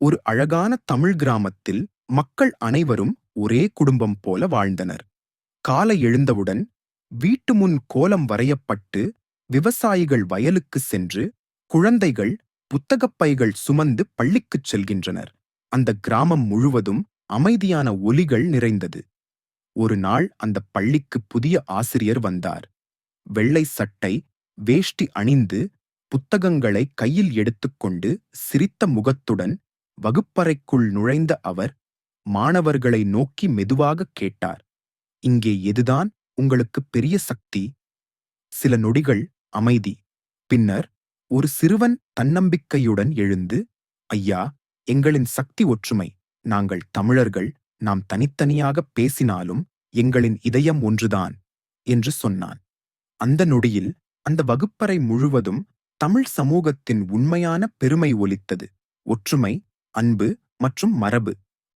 ஒரு அழகான தமிழ் கிராமத்தில் மக்கள் அனைவரும் ஒரே குடும்பம் போல வாழ்ந்தனர். காலை எழுந்தவுடன் வீட்டு முன் கோலம் வரையப்பட்டு விவசாயிகள் வயலுக்கு சென்று குழந்தைகள் புத்தகப் பைகள் சுமந்து பள்ளிக்குச் செல்கின்றனர். அந்த கிராமம் முழுவதும் அமைதியான ஒலிகள் நிறைந்தது. ஒரு நாள் அந்த பள்ளிக்கு புதிய ஆசிரியர் வந்தார். வெள்ளை சட்டை, வேஷ்டி அணிந்து புத்தகங்களை கையில் எடுத்துக்கொண்டு சிரித்த முகத்துடன் வகுப்பறைக்குள் நுழைந்த அவர் மாணவர்களை நோக்கி மெதுவாகக் கேட்டார், இங்கே எதுதான் உங்களுக்கு பெரிய சக்தி? சில நொடிகள் அமைதி. பின்னர் ஒரு சிறுவன் தன்னம்பிக்கையுடன் எழுந்து, ஐயா, எங்களின் சக்தி ஒற்றுமை. நாங்கள் தமிழர்கள். நாம் தனித்தனியாக பேசினாலும் எங்களின் இதயம் ஒன்றுதான் என்று சொன்னான். அந்த நொடியில் அந்த வகுப்பறை முழுவதும் தமிழ் சமூகத்தின் உண்மையான பெருமை ஒலித்தது. ஒற்றுமை, அன்பு மற்றும் மரபு